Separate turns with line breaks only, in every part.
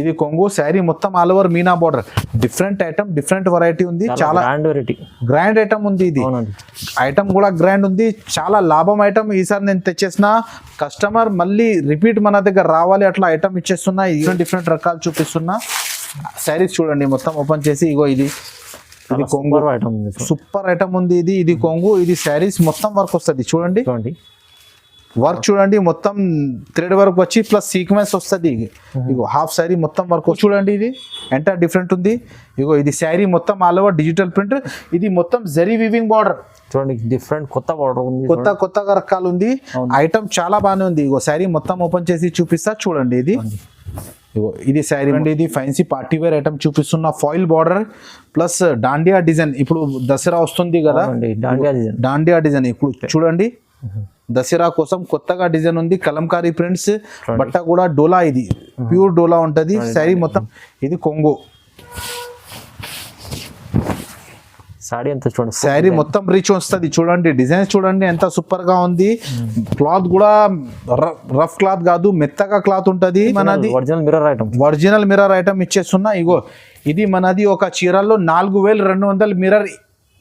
ఇది కొంగు శారీ మొత్తం all over Meena border. Different item, different variety ఉంది. చాలా గ్రాండ్ ఐటమ్ ఉంది. ఇది ఐటమ్ కూడా గ్రాండ్ ఉంది. చాలా లాభం ఐటమ్. ఈసారి నేను తెచ్చేసిన కస్టమర్ మళ్ళీ రిపీట్ మన దగ్గర రావాలి అట్లా ఐటమ్ ఇచ్చేస్తున్నా. డిఫరెంట్ రకాలు చూపిస్తున్నా. శారీస్ చూడండి మొత్తం ఓపెన్ చేసి. ఇగో ఇది కొంగు సూపర్ ఐటమ్ ఉంది. ఇది కొంగు. ఇది శారీస్ మొత్తం వర్క్ వస్తుంది. చూడండి వర్క్ చూడండి మొత్తం థ్రెడ్ వర్క్ వచ్చి ప్లస్ సీక్వెన్స్ వస్తుంది. ఇగో హాఫ్ శారీ మొత్తం వర్క్ చూడండి. ఇది ఎంత డిఫరెంట్ ఉంది. ఇగో ఇది శారీ మొత్తం ఆల్ ఓవర్ డిజిటల్ ప్రింట్. ఇది మొత్తం జరీ వీవింగ్ బార్డర్
చూడండి. డిఫరెంట్ కొత్త బార్డర్ ఉంది.
కొత్తగా రకాలు ఉంది. ఐటమ్ చాలా బాగానే ఉంది. ఇగో శారీ మొత్తం ఓపెన్ చేసి చూపిస్తా చూడండి. ఇది శారీ అండి. ఇది ఫ్యాన్సీ పార్టీ వేర్ ఐటమ్ చూపిస్తున్న. Foil border plus dandiya design. ఇప్పుడు దసరా వస్తుంది కదా, డాండియా డిజైన్ ఇప్పుడు చూడండి. దసరా కోసం కొత్తగా డిజైన్ ఉంది. కలంకారీ ప్రింట్స్. బట్ట కూడా డోలా. ఇది ప్యూర్ డోలా ఉంటది శారీ మొత్తం. ఇది కొంగు
సారీ అంతా చూడండి.
శారీ మొత్తం రీచ్ వస్తుంది. చూడండి డిజైన్ చూడండి ఎంత సూపర్ గా ఉంది. క్లాత్ కూడా రఫ్ క్లాత్ కాదు, మెత్తగా క్లాత్ ఉంటది. మనది ఒరిజినల్ మిర్రర్ ఐటమ్ ఇచ్చేస్తున్నా. ఇగో ఇది మనది ఒక చీరల్లో 4200 మిర్రర్.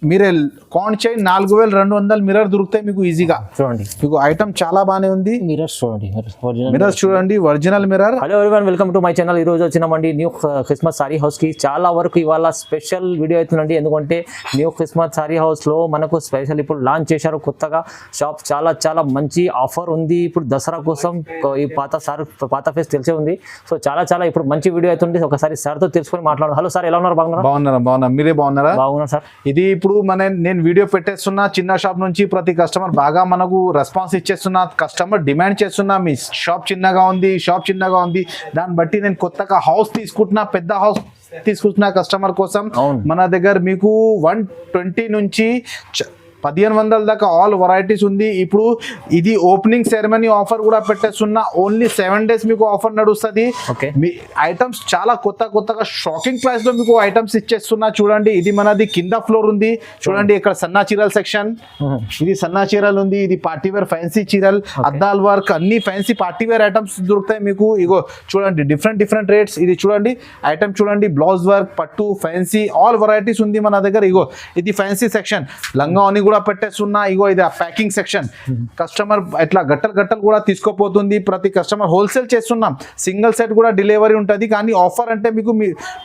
మీరే కౌంట్ చేయి, 4200 మిర్రర్ దొరుకుతాయి మీకు ఈజీగా.
చూడండి
మీకు ఐటమ్ చాలా బాగానే ఉంది.
మిర్రర్స్
చూడండి original mirror.
Hello everyone, welcome to my channel. ఈ రోజు వచ్చినామండి న్యూ క్రిస్మస్ సారీ హౌస్ కి. చాలా వరకు ఇవాళ స్పెషల్ వీడియో అవుతుందండి. ఎందుకంటే న్యూ క్రిస్మస్ సారీ హౌస్ లో మనకు స్పెషల్ ఇప్పుడు లాంచ్ చేశారు కొత్తగా షాప్. చాలా మంచి ఆఫర్ ఉంది ఇప్పుడు దసరా కోసం. ఈ పాత ఫేస్ తెలిసే ఉంది. సో చాలా ఇప్పుడు మంచి వీడియో అవుతుంది. ఒకసారి సార్ తో తెలుసుకొని మాట్లాడదాం. హలో సార్, ఎలా ఉన్నారు?
బాగున్నారా? మీరే బాగున్నారా?
బాగున్నారు సార్.
ఇది ఇప్పుడు నేను వీడియో పెట్టేస్తున్నా. చిన్న షాప్ నుంచి ప్రతి కస్టమర్ బాగా మనకు రెస్పాన్స్ ఇచ్చేస్తున్నా. కస్టమర్ డిమాండ్ చేస్తున్నా మీ షాప్ చిన్నగా ఉంది. దాన్ని బట్టి నేను కొత్తగా హౌస్ తీసుకుంటున్నా, పెద్ద హౌస్ తీసుకుంటున్నా కస్టమర్ కోసం. మన దగ్గర మీకు 120 నుంచి 1500 దాకా ఆల్ వెరైటీస్ ఉంది. ఇప్పుడు ఇది ఓపెనింగ్ సెరమనీ ఆఫర్ కూడా పెట్టేస్తున్నా. ఓన్లీ 7 days మీకు ఆఫర్ నడుస్తుంది. మీ ఐటమ్స్ చాలా కొత్తగా షాకింగ్ ప్రైస్ లో మీకు ఐటమ్స్ ఇచ్చేస్తున్నా. చూడండి ఇది మనది కింద ఫ్లోర్ ఉంది. చూడండి ఇక్కడ సన్నా చీరల సెక్షన్. ఇది సన్నా చీరలు ఉంది. ఇది పార్టీ వేర్ ఫ్యాన్సీ చీరలు, అద్దాల్ వర్క్ అన్ని ఫ్యాన్సీ పార్టీ వేర్ ఐటమ్స్ దొరుకుతాయి మీకు. ఇగో చూడండి డిఫరెంట్ రేట్స్. ఇది చూడండి ఐటమ్ చూడండి. బ్లౌజ్ వర్క్, పట్టు, ఫ్యాన్సీ ఆల్ వెరైటీస్ ఉంది మన దగ్గర. ఇగో ఇది ఫ్యాన్సీ సెక్షన్. లంగావని కూడా పెట్టేస్తున్నా. ఇగో ఇది ప్యాకింగ్ సెక్షన్. కస్టమర్ ఇట్లా గట్టలు కూడా తీసుకోపోతుంది. ప్రతి కస్టమర్ హోల్సేల్ చేస్తున్నాం. సింగిల్ సెట్ కూడా డెలివరీ ఉంటుంది. కానీ ఆఫర్ అంటే మీకు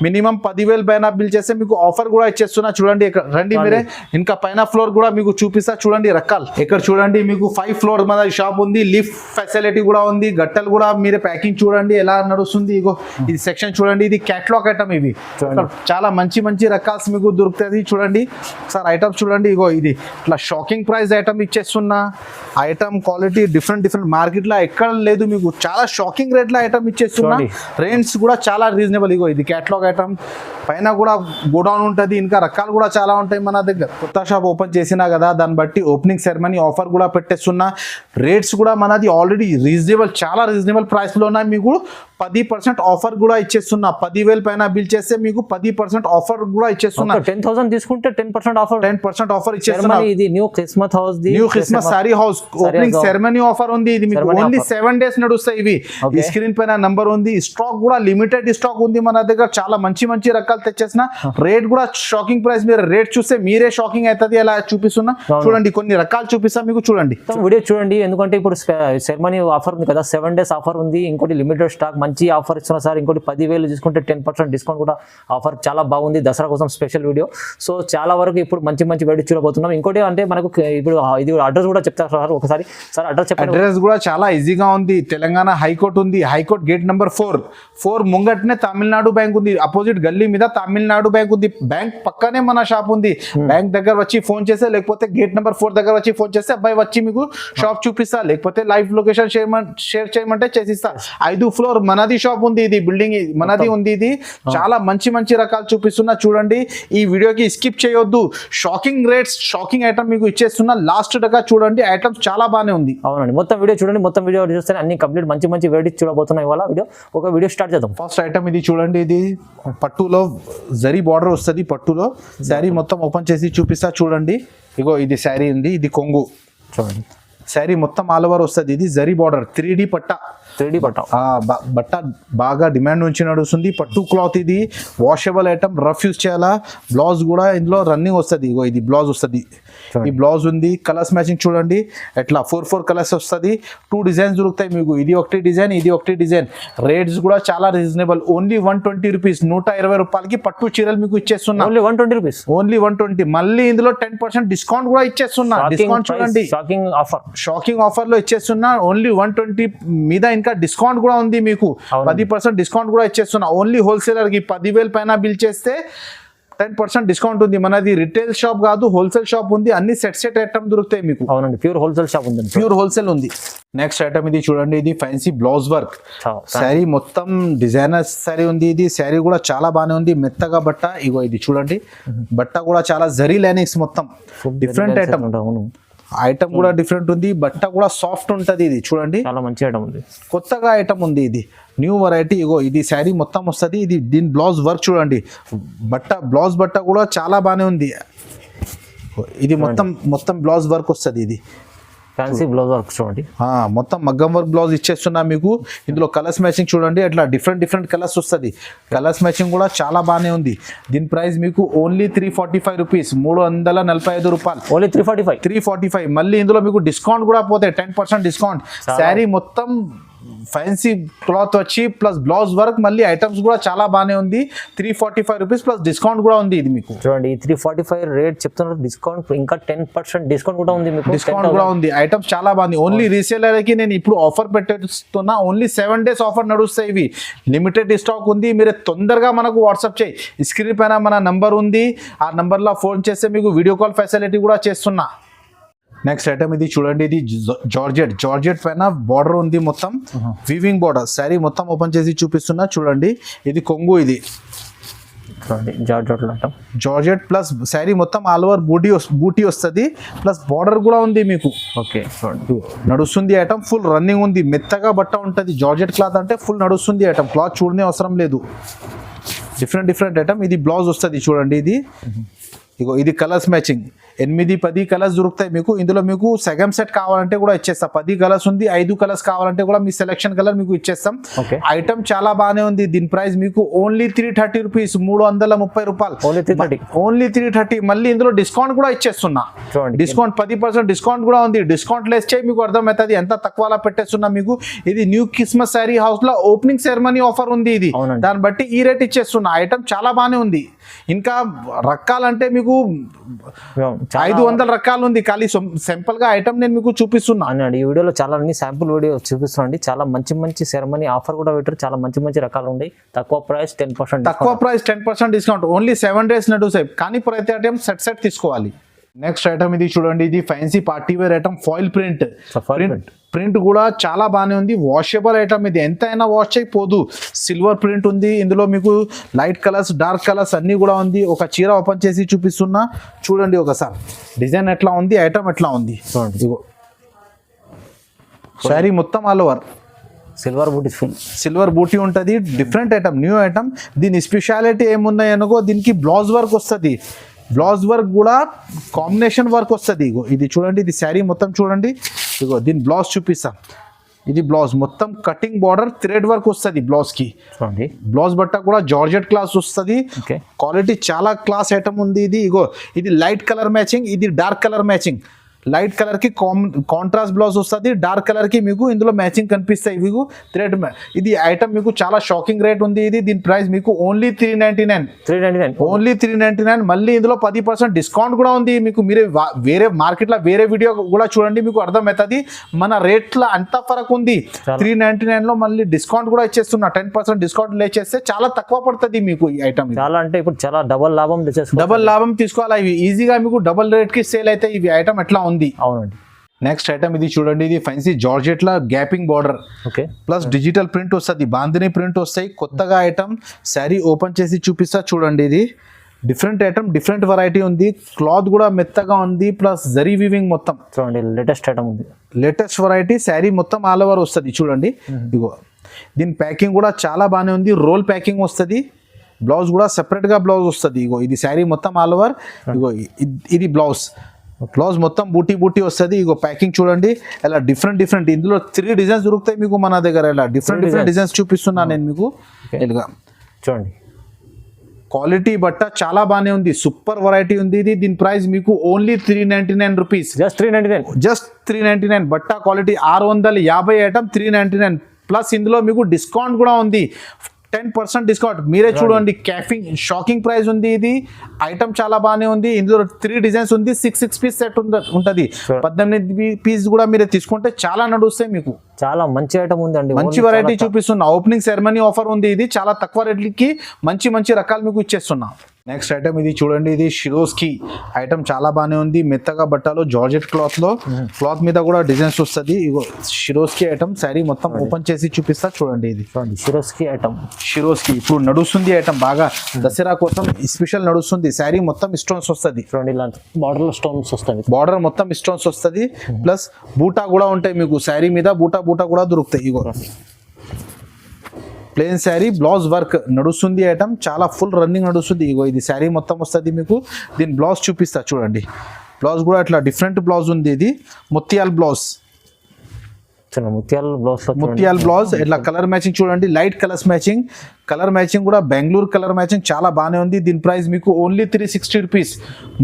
మినిమం 10,000 పైన బిల్ చేస్తే మీకు ఆఫర్ కూడా ఇచ్చేస్తున్నా. చూడండి రండి మీరే. ఇంకా పైన ఫ్లోర్ కూడా మీకు చూపిస్తా. చూడండి రకాలు. ఇక్కడ చూడండి మీకు 5 floor మన షాప్ ఉంది. లిఫ్ట్ ఫెసిలిటీ కూడా ఉంది. గట్టలు కూడా మీరే ప్యాకింగ్ చూడండి ఎలా నడుస్తుంది. ఇగో ఇది సెక్షన్ చూడండి. ఇది క్యాటలాగ్ ఐటమ్. ఇవి చాలా మంచి రకాల్స్ మీకు దొరుకుతుంది. చూడండి సార్ ఐటమ్స్ చూడండి. ఇగో ఇది ఇట్లా షాకింగ్ ప్రైస్ ఐటమ్ ఇచ్చేస్తున్నా. ఐటమ్ క్వాలిటీ డిఫరెంట్ మార్కెట్ లో ఎక్కడ లేదు. మీకు చాలా షాకింగ్ రేట్ లో ఐటమ్ ఇచ్చేస్తున్నా. రేంజ్ కూడా చాలా రీజనబుల్. ఇగో ఇది క్యాటలాగ్ ఐటమ్. పైన కూడా గోడౌన్ ఉంటుంది. ఇంకా రకాలు కూడా చాలా ఉంటాయి మన దగ్గర. కొత్త షాప్ ఓపెన్ చేసినా కదా, దాన్ని బట్టి ఓపెనింగ్ సెరమనీ ఆఫర్ కూడా పెట్టేస్తున్నా. రేట్స్ కూడా మనది ఆల్రెడీ రీజనబుల్, చాలా రీజనబుల్ ప్రైస్ లో ఉన్నాయి. మీకు 10% ఆఫర్ కూడా ఇచ్చేస్తున్నా. 10,000 పైన బిల్ చేస్తే మీకు 10% ఆఫర్ కూడా ఇచ్చేస్తున్నా.
10,000 తీసుకుంటే 10% ఆఫర్
ఇచ్చేస్తున్నా.
ఇది new Christmas
sorry house opening ceremony offer ఉంది. ఇది మీకు ఓన్లీ 7 days నడుస్తాయి. ఇవి ఈ స్క్రీన్ పైన నంబర్ ఉంది. స్టాక్ కూడా లిమిటెడ్ స్టాక్ ఉంది మన దగ్గర. చాలా మంచి రకాలు తెచ్చేసిన. రేట్ కూడా షాకింగ్ ప్రైస్. మీరు రేట్ చూస్తే మీరే షాకింగ్ అవుతుంది. అలా చూపిస్తున్నా. చూడండి కొన్ని రకాలు చూపిస్తా మీకు. చూడండి
వీడియో చూడండి. ఎందుకంటే ఇప్పుడు సెరమనీ ఆఫర్ ఉంది కదా, 7 days ఆఫర్ ఉంది. ఇంకోటి లిమిటెడ్ స్టాక్ మంచి ఆఫర్ ఇస్తున్నా సార్. ఇంకోటి 10,000 తీసుకుంటే 10% డిస్కౌంట్ కూడా ఆఫర్ చాలా బాగుంది. దసరా కోసం స్పెషల్ వీడియో. సో చాలా వరకు ఇప్పుడు మంచి వీడియో చూడబోతున్నాం. ఇంకోటి అంటే మనకు ఇప్పుడు ఇది అడ్రస్ కూడా చెప్తారు సార్ ఒకసారి. సార్ అడ్రస్ చెప్పండి.
అడ్రస్ కూడా చాలా ఈజీగా ఉంది. తెలంగాణ హైకోర్టు ఉంది. హైకోర్టు గేట్ నెంబర్ 4 ముంగట్నే తమిళనాడు బ్యాంక్ ఉంది. అపోజిట్ గల్లీ మీద తమిళనాడు బ్యాంక్ ఉంది. బ్యాంక్ పక్కనే మన షాప్ ఉంది. బ్యాంక్ దగ్గర వచ్చి ఫోన్ చేస్తే, లేకపోతే గేట్ నెంబర్ 4 దగ్గర వచ్చి ఫోన్ చేస్తే అబ్బాయి వచ్చి మీకు షాప్ చూపిస్తా, లేకపోతే లైవ్ లొకేషన్ షేర్ చేయమంటే చేసిస్తా. 5th floor మనది షాప్ ఉంది. ఇది బిల్డింగ్ మనది ఉంది. ఇది చాలా మంచి రకాలు చూపిస్తున్నా. చూడండి ఈ వీడియోకి స్కిప్ చేయొద్దు. షాకింగ్ రేట్స్, షాకింగ్ ఐటమ్ మీకు ఇచ్చేస్తున్నా. లాస్ట్ దాకా చూడండి. ఐటమ్స్ చాలా బాగానే ఉంది.
అవునండి, మొత్తం వీడియో చూడండి. మొత్తం వీడియో చూస్తే అన్ని కంప్లీట్ మంచి వెరైటీస్ చూడబోతున్నాయి ఇవాళ. వీడియో స్టార్ట్ చేద్దాం.
ఫస్ట్ ఐటమ్ ఇది చూడండి. ఇది పట్టులో జరీ బార్డర్ వస్తుంది. పట్టులో శారీ మొత్తం ఓపెన్ చేసి చూపిస్తా. చూడండి ఇగో ఇది శారీ ఉంది. ఇది కొంగు.
చూడండి
శారీ మొత్తం ఆల్ ఓవర్ వస్తుంది. ఇది జరీ బార్డర్ 3D పట్ట.
3D పట్ట
బట్ట బాగా డిమాండ్ నుంచి నడుస్తుంది. పట్టు క్లాత్ ఇది, వాషబుల్ ఐటమ్, రఫ్ యూస్ చేయాలా. బ్లౌజ్ కూడా ఇందులో రన్నింగ్ వస్తుంది. ఇగో ఇది బ్లౌజ్ వస్తుంది, ఈ బ్లౌజ్ ఉంది. కలర్స్ మ్యాచింగ్ చూడండి ఎట్లా 4 కలర్స్ వస్తుంది. 2 డిజైన్స్ దొరుకుతాయి మీకు. ఇది ఒకటి డిజైన్, ఇది ఒకటి డిజైన్. రేట్స్ కూడా చాలా రీజనబుల్. ఓన్లీ 120 రూపీస్, 120 రూపాయలకి పట్టు చీరలు మీకు ఇచ్చేస్తున్నా.
Only 120 rupees,
only 120. మళ్ళీ ఇందులో 10% డిస్కౌంట్ కూడా ఇచ్చేస్తున్నా. డిస్కౌంట్ చూడండి, షాకింగ్ ఆఫర్ లో ఇచ్చేస్తున్నా. ఓన్లీ 120 మీద ఇంకా డిస్కౌంట్ కూడా ఉంది మీకు. 10% డిస్కౌంట్ కూడా ఇచ్చేస్తున్నా. ఓన్లీ హోల్సేలర్ కి 10,000 పైన బిల్ చేస్తే 10% డిస్కౌంట్ ఉంది. మనది రిటైల్ షాప్ కాదు, హోల్సేల్ షాప్ ఉంది. అన్ని సెట్ ఐటమ్ దొరుకుతాయి మీకు.
అవునండి, ప్యూర్ హోల్సేల్ షాప్ ఉంది,
ప్యూర్ హోల్సేల్ ఉంది. నెక్స్ట్ ఐటమ్ ఇది చూడండి, ఇది ఫ్యాన్సీ బ్లౌజ్ వర్క్ శారీ, మొత్తం డిజైనర్ శారీ ఉంది. ఇది శారీ కూడా చాలా బాగానే ఉంది, మెత్తగా బట్ట. ఇగో ఇది చూడండి, బట్ట కూడా చాలా జరీ లైనింగ్స్, మొత్తం డిఫరెంట్ ఐటమ్. ఐటమ్ కూడా డిఫరెంట్ ఉంది, బట్ట కూడా సాఫ్ట్ ఉంటది. ఇది చూడండి,
చాలా మంచి ఐటమ్ ఉంది,
కొత్తగా ఐటమ్ ఉంది. ఇది న్యూ వెరైటీ. ఇగో ఇది శారీ మొత్తం వస్తుంది. ఇది దీని బ్లౌజ్ వర్క్ చూడండి, బ్లౌజ్ బట్ట కూడా చాలా బాగానే ఉంది. ఇది మొత్తం బ్లౌజ్ వర్క్ వస్తుంది. ఇది
ఫ్యాన్సీ బ్లౌజ్ వర్క్ చూడండి,
మొత్తం మగ్గం వర్క్ బ్లౌజ్ ఇచ్చేస్తున్నా మీకు. ఇందులో కలర్స్ మ్యాచింగ్ చూడండి, అట్లా డిఫరెంట్ కలర్స్ వస్తుంది. కలర్స్ మ్యాచింగ్ కూడా చాలా బాగానే ఉంది. దీని ప్రైస్ మీకు ఓన్లీ 345 రూపీస్, 345 రూపాయలు.
ఓన్లీ 345.
మళ్ళీ ఇందులో మీకు డిస్కౌంట్ కూడా పోతాయి, 10% డిస్కౌంట్. శారీ మొత్తం ఫ్యాన్సీ క్లాత్ వచ్చి ప్లస్ బ్లౌజ్ వర్క్, మళ్ళీ ఐటమ్స్ కూడా చాలా బాగానే ఉంది. 345 రూపీస్ ప్లస్ డిస్కౌంట్ కూడా ఉంది. ఇది మీకు
చూడండి 345 రేట్ చెప్తున్నారు, డిస్కౌంట్ ఇంకా 10% డిస్కౌంట్ కూడా ఉంది మీకు.
డిస్కౌంట్ కూడా ఉంది. ఐటమ్స్ చాలా బాగుంది. ఓన్లీ రీసేలర్ కి నేను ఇప్పుడు ఆఫర్ పెట్టేస్తున్నా. ఓన్లీ 7 days ఆఫర్ నడుస్తాయి. ఇవి లిమిటెడ్ స్టాక్ ఉంది. మీరు తొందరగా మనకు వాట్సాప్ చేయి. స్క్రీన్ పైన మన నంబర్ ఉంది, ఆ నంబర్లో ఫోన్ చేస్తే మీకు వీడియో కాల్ ఫెసిలిటీ కూడా చేస్తున్నా. నెక్స్ట్ ఐటమ్ ఇది చూడండి, ఇది జార్జెట్ పైన బార్డర్ ఉంది, మొత్తం వీవింగ్ బార్డర్. శారీ మొత్తం ఓపెన్ చేసి చూపిస్తున్నా చూడండి. ఇది కొంగు, ఇది జార్జెట్ ప్లస్ శారీ మొత్తం ఆల్ ఓవర్ బూటీ వస్తుంది, ప్లస్ బార్డర్ కూడా ఉంది మీకు.
ఓకే,
నడుస్తుంది ఐటమ్, ఫుల్ రన్నింగ్ ఉంది. మెత్తగా బట్ట ఉంటుంది. జార్జెట్ క్లాత్ అంటే ఫుల్ నడుస్తుంది ఐటమ్, క్లాత్ చూడనే అవసరం లేదు. Different item. ఇది బ్లౌజ్ వస్తుంది చూడండి. ఇది ఇగో ఇది కలర్స్ మ్యాచింగ్. 8-10 కలర్స్ దొరుకుతాయి మీకు. ఇందులో మీకు సగం సెట్ కావాలంటే కూడా ఇచ్చేస్తాం. 10 కలర్స్ ఉంది, 5 కలర్స్ కావాలంటే కూడా మీ సెలెక్షన్ కలర్ మీకు ఇచ్చేస్తాం. ఐటమ్ చాలా బాగానే ఉంది. దీని ప్రైస్ మీకు ఓన్లీ 330 రూపీస్, 330 రూపాయలు. ఓన్లీ 330. మళ్ళీ ఇందులో డిస్కౌంట్ కూడా ఇచ్చేస్తున్నా. డిస్కౌంట్ 10% డిస్కౌంట్ కూడా ఉంది. డిస్కౌంట్ లెస్ చేయి, మీకు అర్థమవుతుంది ఎంత తక్కువలా పెట్టేస్తున్నా మీకు. ఇది న్యూ క్రిస్మస్ శారీ హౌస్ లో ఓపెనింగ్ సెరమనీ ఆఫర్ ఉంది. ఇది దాన్ని బట్టి ఈ రేట్ ఇచ్చేస్తున్నా. ఐటమ్ చాలా బాగానే ఉంది. ఇంకా రకాలంటే మీకు 500 రకాలు ఉంది. ఖాళీ సింపుల్ గా ఐటమ్ నేను మీకు చూపిస్తున్నా.
ఈ వీడియోలో చాలా అన్ని శాంపుల్ వీడియో చూపిస్తున్నాండి. చాలా మంచి సెరమనీ ఆఫర్ కూడా పెట్టారు. చాలా మంచి రకాలు ఉన్నాయి. తక్కువ ప్రైస్
10% డిస్కౌంట్. ఓన్లీ 7 days నడుస్తాయి. కానీ ప్రతి ఐటమ్ సెట్ తీసుకోవాలి. నెక్స్ట్ ఐటమ్ ఇది చూడండి, ఇది fancy party wear item, foil print కూడా చాలా బాగానే ఉంది. Washable item. ఇది ఎంతైనా వాష్ అయిపోదు. సిల్వర్ ప్రింట్ ఉంది. ఇందులో మీకు లైట్ కలర్స్, డార్క్ కలర్స్ అన్ని కూడా ఉంది. ఒక చీర ఓపెన్ చేసి చూపిస్తున్నా చూడండి ఒకసారి. డిజైన్ ఎట్లా ఉంది, ఐటమ్ ఎట్లా ఉంది. శారీ మొత్తం ఆల్ ఓవర్ సిల్వర్ బూటీ ఉంటుంది. Different item, new item. దీని స్పెషాలిటీ ఏమున్నాయి అనుకో, దీనికి బ్లౌజ్ వర్క్ వస్తుంది. బ్లౌజ్ వర్క్ కూడా కాంబినేషన్ వర్క్ వస్తుంది. ఇగో ఇది చూడండి, ఇది శారీ మొత్తం చూడండి. ఇగో దీని బ్లౌజ్ చూపిస్తాం. ఇది బ్లౌజ్ మొత్తం కటింగ్ బార్డర్, థ్రెడ్ వర్క్ వస్తుంది బ్లౌజ్ కి. బ్లౌజ్ బట్ట కూడా జార్జెట్ క్లాస్ వస్తుంది. క్వాలిటీ చాలా క్లాస్ ఐటమ్ ఉంది. ఇది ఇగో ఇది లైట్ కలర్ మ్యాచింగ్, ఇది dark colour matching. Light colour కి కాంట్రాస్ట్ బ్లౌజ్ వస్తుంది. డార్క్ కలర్ కి మీకు ఇందులో మ్యాచింగ్ కనిపిస్తాయి మీకు థ్రెడ్. ఇది ఐటమ్ మీకు చాలా షాకింగ్ రేట్ ఉంది. ఇది దీని ప్రైస్ మీకు ఓన్లీ 399. ఓన్లీ 399. మళ్ళీ ఇందులో 10% డిస్కౌంట్ కూడా ఉంది మీకు. మీరు వేరే మార్కెట్ లో వేరే వీడియో కూడా చూడండి, మీకు అర్థమవుతుంది మన రేట్ల అంత ఫరక్ ఉంది. 399 లో మళ్ళీ డిస్కౌంట్ కూడా ఇచ్చేస్తున్నా. 10% డిస్కౌంట్ లేచేస్తే చాలా తక్కువ పడుతుంది మీకు ఈ ఐటమ్.
చాలా అంటే ఇప్పుడు చాలా డబల్
లాభం తీసుకోవాలి. ఇవి ఈజీగా మీకు డబల్ రేట్ కి సేల్ అయితే ఇవి ఐటమ్ ఎట్లా ఉంది.
అవునండి.
నెక్స్ట్ ఐటమ్ ఇది చూడండి, ఇది ఫ్యాన్సీ జార్జెట్ లా gapping border plus digital print వస్తుంది. బాందిని ప్రింట్ వస్తాయి. కొత్తగా ఐటమ్. శారీ ఓపెన్ చేసి చూపిస్తా చూడండి. ఇది డిఫరెంట్ ఐటమ్, డిఫరెంట్ వెరైటీ ఉంది. క్లాత్ కూడా మెత్తగా ఉంది, ప్లస్ జరీ వీవింగ్ మొత్తం
చూడండి. లేటెస్ట్ ఐటమ్ ఉంది,
లేటెస్ట్ వెరైటీ. శారీ మొత్తం ఆల్ ఓవర్ వస్తుంది చూడండి. ఇగో దీని ప్యాకింగ్ కూడా చాలా బాగానే ఉంది. రోల్ ప్యాకింగ్ వస్తుంది. బ్లౌజ్ కూడా సెపరేట్ గా బ్లౌజ్ వస్తుంది. ఇగో ఇది శారీ మొత్తం ఆల్ ఓవర్. ఇగో ఇది బ్లౌజ్. బ్లౌజ్ మొత్తం బూటీ బూటీ వస్తుంది. ఇగో ప్యాకింగ్ చూడండి ఇలా డిఫరెంట్ ఇందులో 3 డిజైన్స్ దొరుకుతాయి మీకు మన దగ్గర. ఇలా డిఫరెంట్ డిజైన్స్ చూపిస్తున్నా నేను మీకు. ఇలాగా
చూడండి
క్వాలిటీ బట్ట చాలా బాగానే ఉంది, సూపర్ వెరైటీ ఉంది ఇది. దీని ప్రైస్ మీకు ఓన్లీ 399 రూపీస్.
జస్ట్
399 బట్ట క్వాలిటీ 650 ఐటమ్ 399 ప్లస్ ఇందులో మీకు డిస్కౌంట్ కూడా ఉంది, 10% డిస్కౌంట్. మీరే చూడండి క్యాఫింగ్ షాకింగ్ ప్రైస్ ఉంది ఇది. ఐటమ్ చాలా బాగానే ఉంది. ఇందులో 3 డిజైన్స్ ఉంది, 6 పీస్ సెట్ ఉంటుంది. 18 పీస్ కూడా మీరు తీసుకుంటే చాలా నడుస్తాయి మీకు.
చాలా మంచి ఐటమ్ ఉందండి,
మంచి వెరైటీ చూపిస్తున్నా. ఓపెనింగ్ సెరమనీ ఆఫర్ ఉంది ఇది. చాలా తక్కువ రేట్లకి మంచి రకాలు మీకు ఇచ్చేస్తున్నా. నెక్స్ట్ ఐటమ్ ఇది చూడండి, ఇది షిరోస్కి ఐటమ్ చాలా బాగానే ఉంది. మెత్తగా బట్టలో జార్జెట్ క్లాత్ మీద కూడా డిజైన్స్ వస్తుంది. ఇగో షిరోస్కి ఐటమ్ శారీ మొత్తం ఓపెన్ చేసి చూపిస్తా చూడండి. ఇది
షిరోస్కి ఐటమ్,
షిరోస్కి ఇప్పుడు నడుస్తుంది ఐటమ్ బాగా. దసరా కోసం స్పెషల్ నడుస్తుంది. శారీ మొత్తం స్టోన్స్ వస్తుంది.
చూడండి ఇలాంటి బార్డర్ లో స్టోన్స్ వస్తాయి,
బార్డర్ మొత్తం స్టోన్స్ వస్తుంది. ప్లస్ బూటా కూడా ఉంటాయి మీకు. శారీ మీద బూటా కూడా దొరుకుతాయి. ఇగో ప్లెయిన్ శారీ బ్లౌజ్ వర్క్ నడుస్తుంది ఐటమ్, చాలా ఫుల్ రన్నింగ్ నడుస్తుంది. ఇగో ఇది శారీ మొత్తం వస్తుంది మీకు. దీని బ్లౌజ్ చూపిస్తా చూడండి. బ్లౌజ్ కూడా ఇట్లా డిఫరెంట్ బ్లౌజ్ ఉంది. ఇది ముత్యాల బ్లౌజ్, ముత్యాల బ్లౌజ్. ఇట్లా కలర్ మ్యాచింగ్ చూడండి, light colours matching. Colour matching కూడా బెంగళూరు కలర్ మ్యాచింగ్ చాలా బాగానే ఉంది. దీని ప్రైస్ మీకు ఓన్లీ 360 రూపీస్,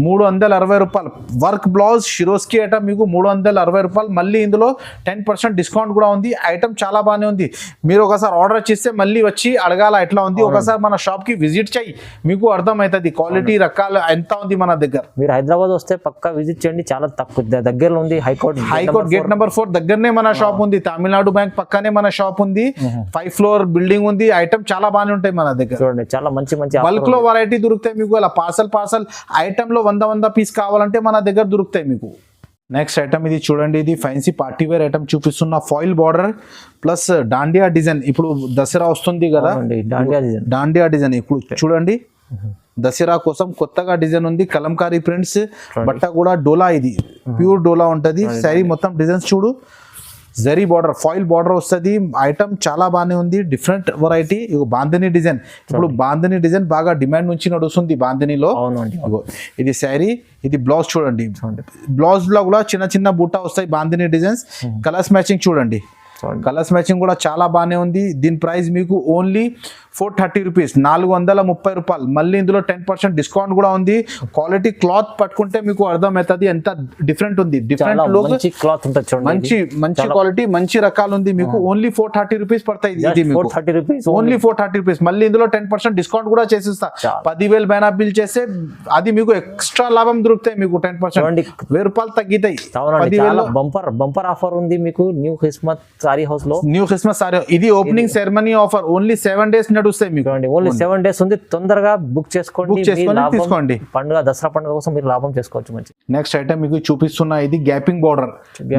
360 రూపాయలు. వర్క్ బ్లౌజ్ షిరోస్కి ఐటమ్ మీకు 360 రూపాయలు. మళ్ళీ ఇందులో 10% డిస్కౌంట్ కూడా ఉంది. ఐటమ్ చాలా బాగానే ఉంది. మీరు ఒకసారి ఆర్డర్ చేస్తే మళ్ళీ వచ్చి అడగాల ఎట్లా ఉంది. ఒకసారి మన షాప్కి విజిట్ చేయి, మీకు అర్థమవుతుంది క్వాలిటీ రకాలు ఎంత ఉంది మన దగ్గర.
మీరు హైదరాబాద్ వస్తే పక్కా విజిట్ చేయండి, చాలా తక్కువ దగ్గరలో ఉంది. హైకోర్ట్
గేట్ నెంబర్ 4 దగ్గరనే మన షాప్ ఉంది. తమిళనాడు బ్యాంక్ పక్కనే మన షాప్ ఉంది. 5 ఫ్లోర్ బిల్డింగ్ ఉంది. ఐటమ్ చాలా బాగానే ఉంటాయి మన దగ్గర.
చూడండి చాలా మంచి
బల్క్ లో వెరైటీ దొరుకుతాయి మీకు. అలా పార్సల్ ఐటమ్ లో 100 పీస్ కావాలంటే మన దగ్గర దొరుకుతాయి మీకు. నెక్స్ట్ ఐటమ్ ఇది చూడండి, ఇది ఫ్యాన్సీ పార్టీ వేర్ ఐటమ్ చూపిస్తున్న. Foil border plus dandiya design. ఇప్పుడు దసరా వస్తుంది కదా, డాండియా డిజైన్. ఇప్పుడు చూడండి దసరా కోసం కొత్తగా డిజైన్ ఉంది. కలంకారీ ప్రింట్స్ బట్ట కూడా డోలా, ఇది ప్యూర్ డోలా ఉంటది. శారీ మొత్తం డిజైన్స్ చూడు, జరీ బార్డర్ ఫాయిల్ బార్డర్ వస్తుంది. ఐటమ్ చాలా బాగానే ఉంది, డిఫరెంట్ వెరైటీ. బాందిని డిజైన్, ఇప్పుడు బాందిని డిజైన్ బాగా డిమాండ్ నుంచి నడుస్తుంది బాందినిలో. ఇది శారీ, ఇది బ్లౌజ్ చూడండి. బ్లౌజ్ లో కూడా చిన్న బూటా వస్తాయి బాందిని డిజైన్స్. కలర్స్ మ్యాచింగ్ చూడండి, కలర్స్ మ్యాచింగ్ కూడా చాలా బాగానే ఉంది. దీని ప్రైస్ మీకు ఓన్లీ 430 రూపీస్, 430 రూపాయలు. మళ్ళీ ఇందులో 10% డిస్కౌంట్ కూడా ఉంది. క్వాలిటీ క్లాత్ పట్టుకుంటే మీకు అర్థమవుతుంది ఎంత డిఫరెంట్ ఉంది. డిఫరెంట్ లుక్, మంచి క్వాలిటీ, మంచి రకాలు ఉంది మీకు. ఓన్లీ 430 రూపీస్ పడతాయి. ఇది మీకు ఓన్లీ 430 రూపీస్. మళ్ళీ ఇందులో 10% డిస్కౌంట్ కూడా చేసిస్తా. 10,000 బైనా బిల్ చేస్తే అది మీకు ఎక్స్ట్రా లాభం దొరుకుతాయి మీకు. 10% 1000 రూపాయలు తగ్గుతాయి.
బంపర్ ఆఫర్ ఉంది మీకు న్యూ క్రిస్మస్ సారీ హౌస్ లో.
న్యూ క్రిస్మస్ సారీ, ఇది opening ceremony offer. Only 7 days నడుస్తాయి మీకు.
ఓన్లీ 7 డేస్ ఉంది. తొందరగా బుక్ చేసుకోండి,
తీసుకోండి.
పండుగ దసరా పండుగ కోసం మీరు లాభం చేసుకోవచ్చు. మంచి
నెక్స్ట్ ఐటమ్ మీకు చూపిస్తున్నా, ఇది gapping border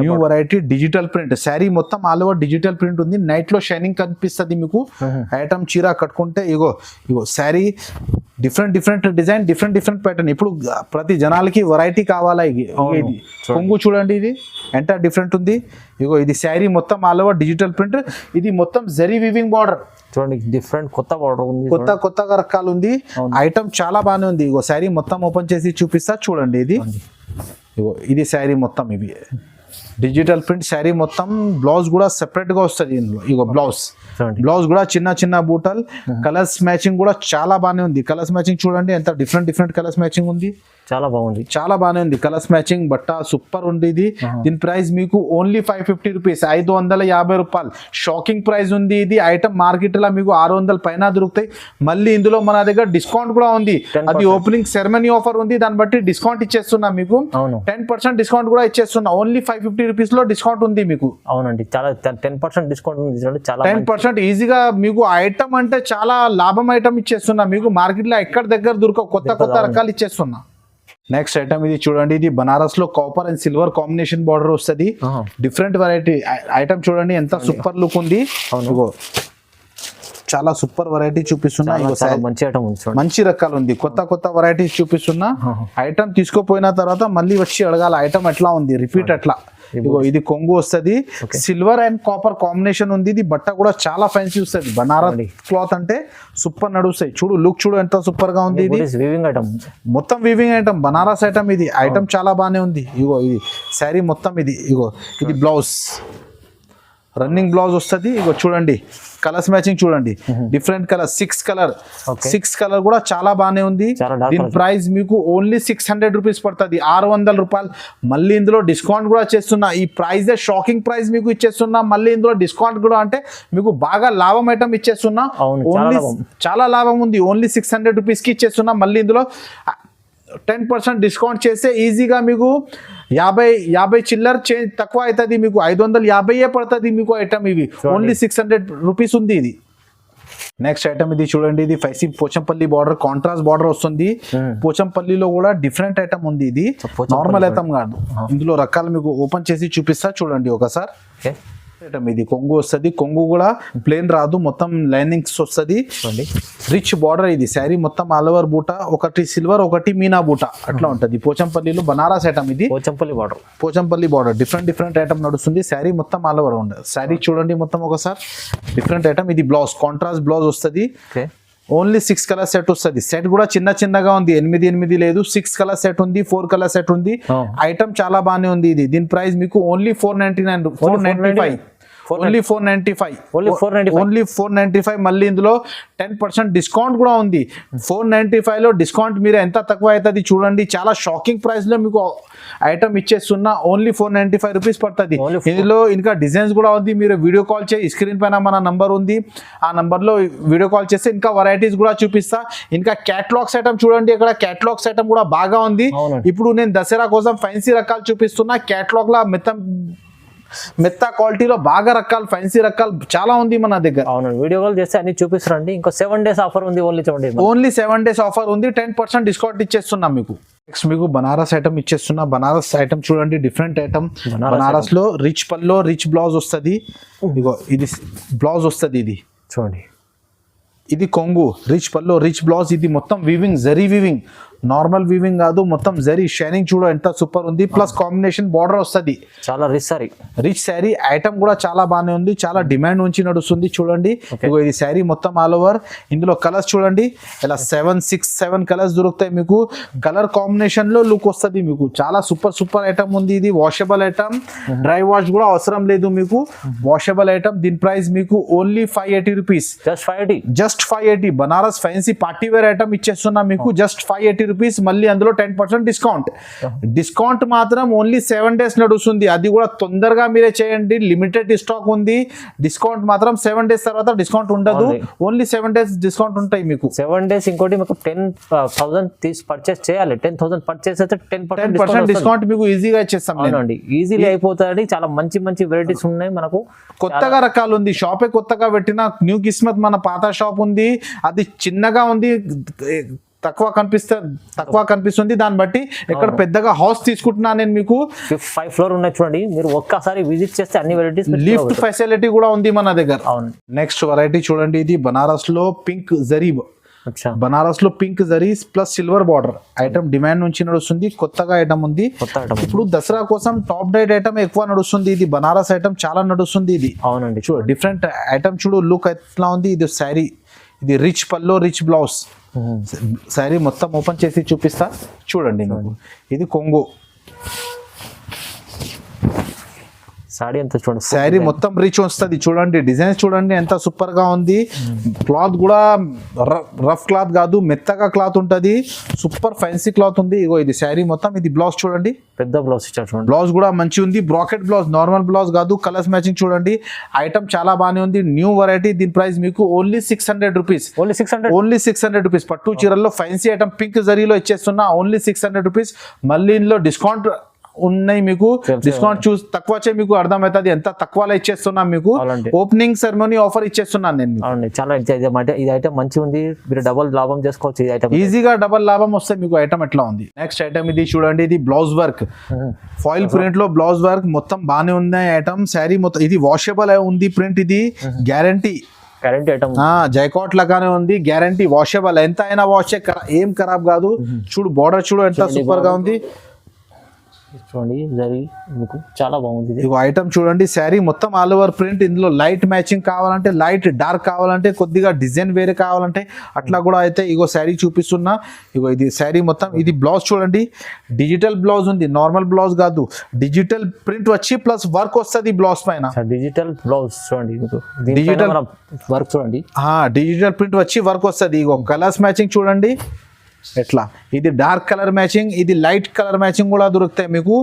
new variety digital print. Sari మొత్తం ఆల్ ఓవర్ డిజిటల్ ప్రింట్ ఉంది. నైట్ లో షైనింగ్ కనిపిస్తుంది మీకు. ఐటమ్ చీర కట్టుకుంటే ఇగో sari different design, different pattern. ఇప్పుడు ప్రతి జనాలకి వెరైటీ కావాలా. ఇది కొంగు చూడండి, ఇది ఎంత డిఫరెంట్ ఉంది. ఇగో ఇది శారీ మొత్తం ఆల్ ఓవర్ డిజిటల్ ప్రింట్. ఇది మొత్తం జరీ వీవింగ్ బార్డర్
చూడండి, డిఫరెంట్ కొత్త బార్డర్ ఉంది.
కొత్తగా రకాలు ఉంది. ఐటమ్ చాలా బాగానే ఉంది. ఇగో శారీ మొత్తం ఓపెన్ చేసి చూపిస్తా చూడండి. ఇది ఇగో ఇది శారీ మొత్తం, ఇవి డిజిటల్ ప్రింట్ శారీ మొత్తం. బ్లౌజ్ కూడా సెపరేట్ గా వస్తుంది ఇందులో. ఇగో బ్లౌజ్ కూడా చిన్న బూటల్. కలర్స్ మ్యాచింగ్ కూడా చాలా బాగానే ఉంది. కలర్స్ మ్యాచింగ్ చూడండి ఎంత డిఫరెంట్ కలర్స్ మ్యాచింగ్ ఉంది.
చాలా బాగానే ఉంది
కలర్స్ మ్యాచింగ్. బట్ట సూపర్ ఉంది ఇది. దీని ప్రైస్ మీకు ఓన్లీ 550 రూపీస్, 550 రూపాయలు. షాకింగ్ ప్రైస్ ఉంది ఇది. ఐటమ్ మార్కెట్ లో మీకు 600 పైన దొరుకుతాయి. మళ్ళీ ఇందులో మన దగ్గర డిస్కౌంట్ కూడా ఉంది. అది ఓపెనింగ్ సెరమనీ ఆఫర్ ఉంది, దాన్ని బట్టి డిస్కౌంట్ ఇచ్చేస్తున్నా మీకు. 10% డిస్కౌంట్ కూడా ఇచ్చేస్తున్నా. ఓన్లీ 550 రూపీస్ లో డిస్కౌంట్ ఉంది మీకు.
అవునండి, చాలా 10% డిస్కౌంట్ ఉంది. చాలా
10% ఈజీగా మీకు. ఐటమ్ అంటే చాలా లాభం ఐటమ్ ఇచ్చేస్తున్నా మీకు. మార్కెట్ లో ఎక్కడ దగ్గర దొరకవు, కొత్త రకాలు ఇచ్చేస్తున్నా. నెక్స్ట్ ఐటమ్ ఇది చూడండి, ఇది బనారస్ లో copper and silver combination border వస్తుంది. డిఫరెంట్ వెరైటీ ఐటమ్ చూడండి ఎంత సూపర్ లుక్ ఉంది. చాలా సూపర్ వెరైటీ చూపిస్తున్నా. మంచి రకాలు ఉంది. కొత్త వెరైటీస్ చూపిస్తున్నా. ఐటమ్ తీసుకోపోయిన తర్వాత మళ్ళీ వచ్చి అడగాల ఐటమ్ ఎట్లా ఉంది, రిపీట్ అట్లా. ఇగో ఇది కొంగు వస్తుంది, సిల్వర్ అండ్ కాపర్ కాంబినేషన్ ఉంది. ఇది బట్ట కూడా చాలా ఫ్యాన్సీ వస్తుంది. బనారస్ క్లాత్ అంటే సూపర్ నడుస్తాయి. చూడు లుక్ చూడు ఎంత సూపర్ గా ఉంది. ఇది
వీవింగ్ ఐటమ్,
మొత్తం వీవింగ్ ఐటమ్, బనారస్ ఐటమ్. ఇది ఐటమ్ చాలా బాగానే ఉంది. ఇగో ఇది శారీ మొత్తం. ఇగో ఇది బ్లౌజ్, రన్నింగ్ బ్లౌజ్ వస్తుంది. ఇగో చూడండి కలర్స్ మ్యాచింగ్ చూడండి, డిఫరెంట్ కలర్, 6 కలర్, 6 కలర్ కూడా చాలా బాగానే ఉంది. దీని ప్రైస్ మీకు ఓన్లీ 600 రూపీస్ పడుతుంది, 600 రూపాయలు. మళ్ళీ ఇందులో డిస్కౌంట్ కూడా చేస్తున్నా. ఈ ప్రైస్ షాకింగ్ ప్రైస్ మీకు ఇచ్చేస్తున్నా. మళ్ళీ ఇందులో డిస్కౌంట్ కూడా అంటే మీకు బాగా లాభం ఐటమ్ ఇచ్చేస్తున్నా. ఓన్లీ చాలా లాభం ఉంది. ఓన్లీ 600 రూపీస్ కి ఇచ్చేస్తున్నా. మళ్ళీ ఇందులో 10% డిస్కౌంట్ చేస్తే ఈజీగా మీకు 50 చిల్లర చేంజ్ తక్కువ అవుతుంది. మీకు 550 పడుతుంది మీకు ఐటమ్. ఇవి ఓన్లీ 600 రూపీస్ ఉంది ఇది. నెక్స్ట్ ఐటమ్ ఇది చూడండి, ఇది ఫైసీ పోచంపల్లి బార్డర్, కాంట్రాస్ట్ బార్డర్ వస్తుంది. పోచంపల్లిలో కూడా డిఫరెంట్ ఐటమ్ ఉంది. ఇది నార్మల్ ఐటమ్ కాదు. ఇందులో రకాలు మీకు ఓపెన్ చేసి చూపిస్తా చూడండి ఒకసారి. ఐటమ్ ఇది కొంగు వస్తుంది. కొంగు కూడా ప్లేన్ రాదు, మొత్తం లైనింగ్స్ వస్తుంది. Rich border. ఇది శారీ మొత్తం ఆల్ ఓవర్ బూట, ఒకటి సిల్వర్ ఒకటి మీనా బూట అట్లా ఉంటుంది. పోచంపల్లిలో బనారస్ ఐటమ్. ఇది పోచంపల్లి బార్డర్. డిఫరెంట్ ఐటమ్ నడుస్తుంది. శారీ మొత్తం ఆల్ ఓవర్ ఉండదు. శారీ చూడండి మొత్తం ఒకసారి, డిఫరెంట్ ఐటమ్. ఇది బ్లౌజ్, కాంట్రాస్ట్ బ్లౌజ్ వస్తుంది. ఓన్లీ 6 కలర్ సెట్ వస్తుంది. సెట్ కూడా చిన్నగా ఉంది, 8 లేదు, 6 కలర్ సెట్ ఉంది, 4 కలర్ సెట్ ఉంది. ఐటమ్ చాలా బాగానే ఉంది. ఇది దీని ప్రైస్ మీకు ఓన్లీ 495. ఓన్లీ 495. మళ్ళీ ఇందులో 10% డిస్కౌంట్ కూడా ఉంది. 495 లో డిస్కౌంట్ మీరు ఎంత తక్కువ అవుతుంది చూడండి. చాలా షాకింగ్ ప్రైస్ లో మీకు ఐటమ్ ఇచ్చేస్తున్నా. ఓన్లీ 495 రూపీస్ పడుతుంది. ఇందులో ఇంకా డిజైన్స్ కూడా ఉంది. మీరు వీడియో కాల్ చేసి, స్క్రీన్ పైన మన నంబర్ ఉంది, ఆ నంబర్ లో వీడియో కాల్ చేస్తే ఇంకా వెరైటీస్ కూడా చూపిస్తా. ఇంకా క్యాటలాగ్స్ ఐటమ్ చూడండి, ఇక్కడ క్యాటలాగ్స్ ఐటమ్ కూడా బాగా ఉంది. ఇప్పుడు నేను దసరా కోసం ఫ్యాన్సీ రకాలు చూపిస్తున్నా. క్యాటలాగ్ లా మెత్త క్వాలిటీలో బాగా రకాలు, ఫ్యాన్సీ రకాలు చాలా ఉంది మన దగ్గర.
అవును, వీడియో కాల్ చేస్తే అన్ని చూపిస్తారండి. ఇంకా 7 days ఆఫర్ ఉంది.
ఓన్లీ 7 days ఆఫర్ ఉంది. 10% డిస్కౌంట్ ఇచ్చేస్తున్నాం మీకు. నెక్స్ట్ మీకు బనారస్ ఐటమ్ ఇచ్చేస్తున్నా. బనారస్ ఐటమ్ చూడండి, డిఫరెంట్ ఐటమ్. బనారస్ లో రిచ్ పల్లో రిచ్ బ్లౌజ్ వస్తుంది. ఇగో ఇది బ్లౌజ్ వస్తుంది. ఇది చూడండి, ఇది కొంగు, రిచ్ పల్లో రిచ్ బ్లౌజ్. ఇది మొత్తం weaving, zari weaving, normal weaving కాదు, మొత్తం జరీ షైనింగ్. చూడ ఎంత సూపర్ ఉంది. ప్లస్ కాంబినేషన్ బార్డర్ వస్తుంది.
చాలా
రిచ్ శారీ. ఐటమ్ కూడా చాలా బాగానే ఉంది. చాలా డిమాండ్ నుంచి నడుస్తుంది. చూడండి ఇది శారీ మొత్తం ఆల్ ఓవర్. ఇందులో కలర్స్ చూడండి, ఇలా 7 కలర్స్ దొరుకుతాయి మీకు. కలర్ కాంబినేషన్ లో లుక్ వస్తుంది మీకు. చాలా సూపర్ ఐటమ్ ఉంది. ఇది వాషబుల్ ఐటమ్, డ్రై వాష్ కూడా అవసరం లేదు మీకు. Washable item. దీని ప్రైస్ మీకు only 580 rupees. Just 580. Banaras fancy party wear item ఇచ్చేస్తున్నా మీకు. Just 580 rupees. మళ్ళీ అందులో 10% డిస్కౌంట్ మాత్రం ఓన్లీ 7 days నడుస్తుంది. అది కూడా తొందరగా మీరే చేయండి. లిమిటెడ్ స్టాక్ ఉంది. డిస్కౌంట్ మాత్రం 7 days తర్వాత డిస్కౌంట్ ఉండదు. ఓన్లీ 7 days డిస్కౌంట్ ఉంటాయి మీకు.
7 days. ఇంకోటి మీకు 10,000 తీసి పర్చేస్ చేయాలి. 10,000 పర్చేస్ అయితే
10% డిస్కౌంట్ మీకు ఈజీగా ఇచ్చేస్తాం.
ఈజీలీ అయిపోతుంది. చాలా మంచి వెరైటీస్ ఉన్నాయి మనకు.
కొత్తగా రకాలు ఉంది. షాపే కొత్తగా పెట్టిన న్యూ కిస్మత్ మన పాత షాప్ ఉంది. అది చిన్నగా ఉంది, తక్కువ కనిపిస్తుంది. దాన్ని బట్టి ఇక్కడ పెద్దగా హౌస్ తీసుకుంటున్నా నేను మీకు.
5 floor ఉన్నాయి చూడండి. మీరు ఒక్కసారి విజిట్ చేస్తే అన్ని వెరైటీస్.
లిఫ్ట్ ఫెసిలిటీ కూడా ఉంది మన దగ్గర. నెక్స్ట్ వెరైటీ చూడండి, ఇది బనారస్ లో పింక్ జరీ. బనారస్ లో pink zari plus silver border item demand నుంచి నడుస్తుంది. కొత్తగా ఐటమ్ ఉంది. ఇప్పుడు దసరా కోసం టాప్ డైట్ ఐటమ్ ఎక్కువ నడుస్తుంది. ఇది బనారస్ ఐటమ్ చాలా నడుస్తుంది. ఇది
అవునండి,
చూడు డిఫరెంట్ ఐటమ్. చూడు లుక్ ఎట్లా ఉంది. ఇది శారీ, ఇది రిచ్ పల్లో రిచ్ బ్లౌజ్. శారీ మొత్తం ఓపెన్ చేసి చూపిస్తా చూడండి. ఇది కొంగు.
సారీ అంతా చూడండి.
శారీ మొత్తం రిచ్ వస్తుంది. చూడండి డిజైన్స్ చూడండి ఎంత సూపర్ గా ఉంది. క్లాత్ కూడా రఫ్ క్లాత్ కాదు, మెత్తగా క్లాత్ ఉంటది. సూపర్ ఫ్యాన్సీ క్లాత్ ఉంది. ఇగో ఇది శారీ మొత్తం. ఇది బ్లౌజ్ చూడండి,
పెద్ద బ్లౌజ్ ఇచ్చారు.
బ్లౌజ్ కూడా మంచి ఉంది. బ్రాకెట్ బ్లౌజ్, నార్మల్ బ్లౌజ్ కాదు. కలర్స్ మ్యాచింగ్ చూడండి. ఐటమ్ చాలా బాగానే ఉంది. New variety. దీని ప్రైస్ మీకు ఓన్లీ 600 రూపీస్. Only 600 rupees. పట్టు చీరల్లో ఫ్యాన్సీ ఐటమ్ పింక్ జరీలో ఇచ్చేస్తున్నా. Only 600 rupees. మళ్ళీ ఇందులో డిస్కౌంట్ ఉన్నాయి మీకు. డిస్కౌంట్ చూసి తక్కువ వచ్చే మీకు అర్థమవుతుంది ఎంత తక్కువలో ఇచ్చేస్తున్నా మీకు. ఓపెనింగ్ సెరమనీ ఆఫర్ ఇచ్చేస్తున్నాను నేను.
చాలా ఇది ఐటమ్ మంచిగా ఉంది. మీరు డబుల్ లాభం చేసుకోవచ్చు. ఈ ఐటమ్
ఈజీగా డబుల్ లాభం వస్తే మీకు ఐటమ్ ఎట్లా ఉంది. నెక్స్ట్ ఐటమ్ ఇది చూడండి. ఇది బ్లౌజ్ వర్క్, ఫాయిల్ ప్రింట్ లో బ్లౌజ్ వర్క్ మొత్తం బాగానే ఉన్నాయి ఐటమ్. శారీ మొత్తం ఇది వాషబుల్ ఉంది ప్రింట్. ఇది గ్యారంటీ
ఐటమ్.
జైకాట్ లాగానే ఉంది. Guarantee washable. ఎంత అయినా వాష్ ఏం ఖరాబ్ కాదు. చూడు బార్డర్ చూడు ఎంత సూపర్ గా ఉంది.
చూడండి జరీ మీకు చాలా బాగుంది ఇది.
ఇగో ఐటమ్ చూడండి, శారీ మొత్తం ఆల్ ఓవర్ ప్రింట్. ఇందులో లైట్ మ్యాచింగ్ కావాలంటే లైట్, డార్క్ కావాలంటే కొద్దిగా డిజైన్ వేరే కావాలంటే అట్లా కూడా అయితే ఇగో శారీ చూపిస్తున్నా. ఇగో ఇది శారీ మొత్తం. ఇది బ్లౌజ్ చూడండి, డిజిటల్ బ్లౌజ్ ఉంది, నార్మల్ బ్లౌజ్ కాదు, డిజిటల్ ప్రింట్ వచ్చి ప్లస్ వర్క్ వస్తుంది బ్లౌజ్ పైన.
డిజిటల్ బ్లౌజ్ చూడండి మీకు,
Digital-
వర్క్ చూడండి,
డిజిటల్ ప్రింట్ వచ్చి వర్క్ వస్తుంది. ఇగో కలర్స్ మ్యాచింగ్ చూడండి ఎట్లా. ఇది డార్క్ కలర్ మ్యాచింగ్, ఇది లైట్ కలర్ మ్యాచింగ్ కూడా దొరుకుతాయి మీకు.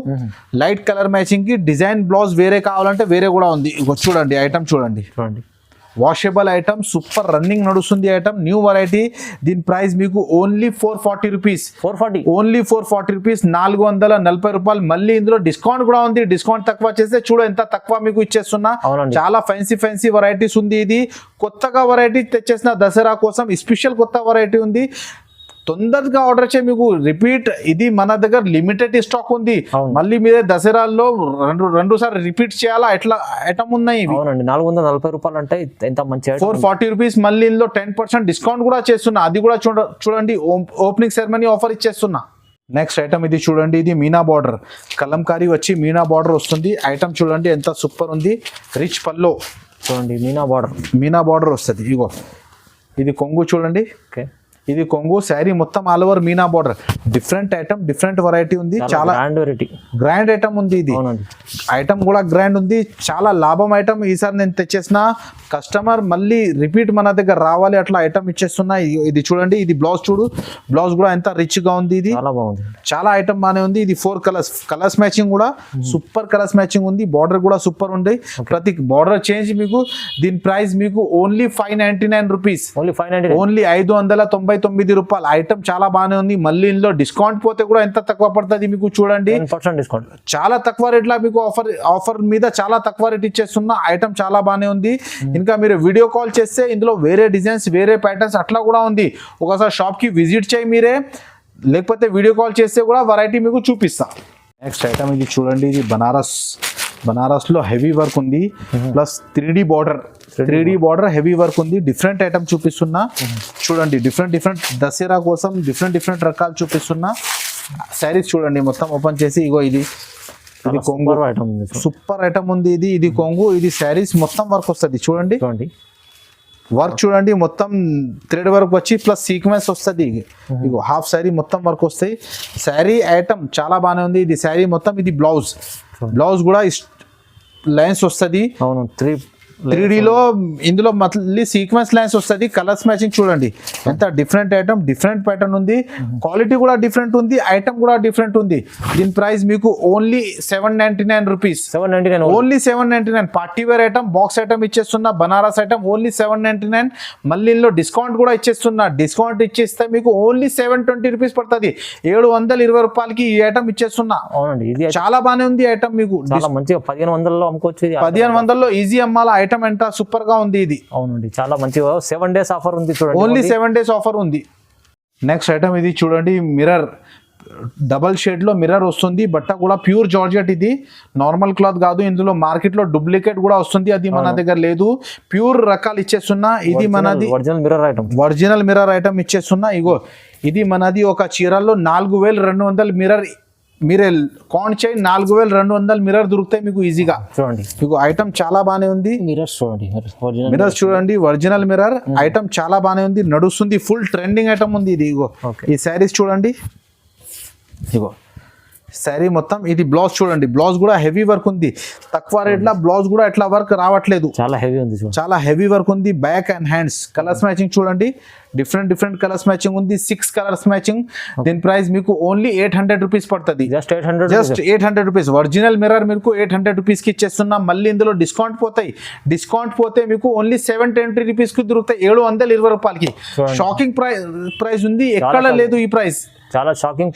లైట్ కలర్ మ్యాచింగ్ కి డిజైన్ బ్లౌజ్ వేరే కావాలంటే వేరే కూడా ఉంది. ఇగో చూడండి ఐటమ్ చూడండి,
చూడండి
వాషబుల్ ఐటమ్, సూపర్ రన్నింగ్ నడుస్తుంది ఐటమ్, న్యూ వెరైటీ. దీని ప్రైస్ మీకు ఓన్లీ 440 రూపీస్.
440
ఓన్లీ 440 రూపీస్, 440 రూపాయలు. మళ్ళీ ఇందులో డిస్కౌంట్ కూడా ఉంది. డిస్కౌంట్ తక్కువ చేస్తే చూడ ఎంత తక్కువ మీకు ఇచ్చేస్తున్నా.
అవునండి.
చాలా ఫ్యాన్సీ వెరైటీస్ ఉంది. ఇది కొత్తగా వెరైటీ తెచ్చేసిన దసరా కోసం స్పెషల్ కొత్త వెరైటీ ఉంది. తొందరగా ఆర్డర్ చేయ, మీకు రిపీట్. ఇది మన దగ్గర లిమిటెడ్ స్టాక్ ఉంది.
అవును.
మళ్ళీ మీరే దసరాల్లో రెండు సార్లు రిపీట్ చేయాలా, ఎట్లా ఐటమ్ ఉన్నాయి ఇవి.
అవునండి 440 రూపాయలు అంటే ఎంత మంచి item.
440 రూపీస్. మళ్ళీ ఇందులో 10% డిస్కౌంట్ కూడా చేస్తున్నా. అది కూడా చూడండి, ఓపెనింగ్ సెరమనీ ఆఫర్ ఇచ్చేస్తున్నా. నెక్స్ట్ ఐటమ్ ఇది చూడండి, ఇది మీనా బార్డర్, కలంకారీ వచ్చి మీనా బార్డర్ వస్తుంది. ఐటమ్ చూడండి ఎంత సూపర్ ఉంది. రిచ్ పల్లో
చూడండి మీనా బార్డర్
వస్తుంది. ఇగో ఇది కొంగు చూడండి,
ఓకే,
ఇది కొంగు. శారీ మొత్తం all over Meena border. Different item, different variety ఉంది. చాలా
గ్రాండ్ వెరైటీ,
గ్రాండ్ ఐటమ్ ఉంది. ఇది
అవునండి
ఐటమ్ కూడా గ్రాండ్ ఉంది. చాలా లాభం ఐటమ్. ఈసారి నేను తెచ్చేసిన కస్టమర్ మళ్ళీ రిపీట్ మన దగ్గర రావాలి, అట్లా ఐటమ్ ఇచ్చేస్తున్నా. ఇది చూడండి, ఇది బ్లౌజ్ చూడు, బ్లౌజ్ కూడా ఎంత రిచ్ గా ఉంది. ఇది
చాలా బాగుంది,
చాలా ఐటమ్ బానే ఉంది. ఇది 4 కలర్స్ మ్యాచింగ్ కూడా సూపర్ కలర్స్ మ్యాచింగ్ ఉంది. బార్డర్ కూడా సూపర్ ఉంది. ప్రతి బార్డర్ చేంజ్ మీకు. దీని ప్రైస్ మీకు ఓన్లీ 599 రూపీస్.
ఓన్లీ 599,
ఓన్లీ 599 రూపాయలు. ఐటమ్ చాలా బానే ఉంది. మళ్ళీ ఇందులో డిస్కౌంట్ పోతే కూడా ఎంత తక్కువ పడుతుంది మీకు చూడండి.
10% డిస్కౌంట్,
చాలా తక్కువ రేట్ లా మీకు ఆఫర్ మీద చాలా తక్కువ రేట్ ఇచ్చేస్తున్నా. ఐటమ్ చాలా బానే ఉంది. ఇంకా మీరు వీడియో కాల్ చేస్తే ఇందులో వేరే డిజైన్స్, వేరే ప్యాటర్న్స్ అట్లా కూడా ఉంది. ఒకసారి షాప్ కి విజిట్ చేయి మీరే, లేకపోతే వీడియో కాల్ చేస్తే కూడా వెరైటీ మీకు చూపిస్తా. నెక్స్ట్ ఐటమ్ ఇది చూడండి, ఇది బనారస్ లో హెవీ వర్క్ ఉంది, plus 3D border heavy work ఉంది. డిఫరెంట్ ఐటమ్ చూపిస్తున్నా చూడండి. డిఫరెంట్ దసరా కోసం డిఫరెంట్ రకాలు చూపిస్తున్నా. శారీస్ చూడండి మొత్తం ఓపెన్ చేసి. ఇగో ఇది కొంగు,
ఐటమ్ ఉంది
సూపర్ ఐటమ్ ఉంది. ఇది కొంగు, ఇది శారీస్ మొత్తం వర్క్ వస్తుంది చూడండి.
చూడండి
వర్క్ చూడండి, మొత్తం థ్రెడ్ వర్క్ వచ్చి ప్లస్ సీక్వెన్స్ వస్తుంది. ఇగో హాఫ్ శారీ మొత్తం వర్క్ వస్తాయి. శారీ ఐటమ్ చాలా బాగానే ఉంది. ఇది శారీ మొత్తం. ఇది బ్లౌజ్ కూడా లైన్స్ వస్తుంది.
అవును
3D లో. ఇందులో మళ్ళీ సీక్వెన్స్ లైన్స్ వస్తుంది. కలర్స్ మ్యాచింగ్ చూడండి ఎంత డిఫరెంట్ ఐటమ్, డిఫరెంట్ ప్యాటర్న్ ఉంది. క్వాలిటీ కూడా డిఫరెంట్ ఉంది. ఐటమ్ కూడా డిఫరెంట్ ఉంది. దీని ప్రైస్ మీకు only 799 rupees.
799,
only 799. Party wear item, box item ఇచ్చేస్తున్నా. Banaras item only 799. మళ్ళీ ఇందులో డిస్కౌంట్ కూడా ఇచ్చేస్తున్నా. డిస్కౌంట్ ఇచ్చేస్తే మీకు ఓన్లీ 720 రూపీస్ పడుతుంది. 720 రూపాయలకి ఈ ఐటమ్ ఇచ్చేస్తున్నా.
అవునండి ఇది
చాలా బాగానే ఉంది ఐటమ్. మీకు
చాలా మంచిగా 1500లో అమ్ముకోవచ్చు. ఇది
1500లో ఈజీ అమ్మాల. ఐటమ్ ఎంత సూపర్ గా ఉంది. ఇది
అవునండి చాలా మంచిగా 7 days ఆఫర్ ఉంది చూడండి.
ఓన్లీ 7 days ఆఫర్ ఉంది. నెక్స్ట్ ఐటమ్ ఇది చూడండి, మిర్రర్, డబల్ షేడ్ లో మిర్రర్ వస్తుంది. బట్ట కూడా ప్యూర్ జార్జెట్. ఇది నార్మల్ క్లాత్ కాదు. ఇందులో మార్కెట్ లో డూప్లికేట్ కూడా వస్తుంది. అది మన దగ్గర లేదు. ప్యూర్ రకాలు ఇచ్చేస్తున్నా. ఇది మనది ఒరిజినల్ మిర్రర్ ఐటమ్ ఇచ్చేస్తున్నా. ఇగో ఇది మనది. ఒక చీరల్లో 4200 మిర్రర్, మీరే కౌంట్ చేయి, 4200 మిర్రర్ దొరుకుతాయి మీకు ఈజీగా.
చూడండి
మీకు ఐటమ్ చాలా బానే ఉంది.
మిర్రర్స్ చూడండి,
మిర్రర్స్ చూడండి, ఒరిజినల్ మిర్రర్ ఐటమ్ చాలా బానే ఉంది. నడుస్తుంది. ఫుల్ ట్రెండింగ్ ఐటమ్ ఉంది ఇది. ఇగో ఈ శారీస్ చూడండి. ఇగో శారీ మొత్తం. ఇది బ్లౌజ్ చూడండి, బ్లౌజ్ కూడా హెవీ వర్క్ ఉంది. తక్కువ రేట్ లో బ్లౌజ్ కూడా ఎట్లా వర్క్ రావట్లేదు.
చాలా హెవీ ఉంది,
చాలా హెవీ వర్క్ ఉంది. Back and hands colours matching చూడండి. డిఫరెంట్ కలర్స్ మ్యాచింగ్ ఉంది. 6 కలర్స్ మ్యాచింగ్. దీని ప్రైస్ మీకు ఓన్లీ 800 రూపీస్ పడుతుంది.
Just
800 rupees. ఒరిజినల్ మిర్రర్ మీకు 800 రూపీస్ కి ఇచ్చేస్తున్నా. మళ్ళీ ఇందులో డిస్కౌంట్ పోతాయి. డిస్కౌంట్ పోతే మీకు ఓన్లీ 720 రూపీస్ కి దొరుకుతాయి. 720 రూపాయలకి. షాకింగ్ ప్రైస్ ఉంది, ఎక్కడ లేదు ఈ ప్రైస్.
చాలా షాకింగ్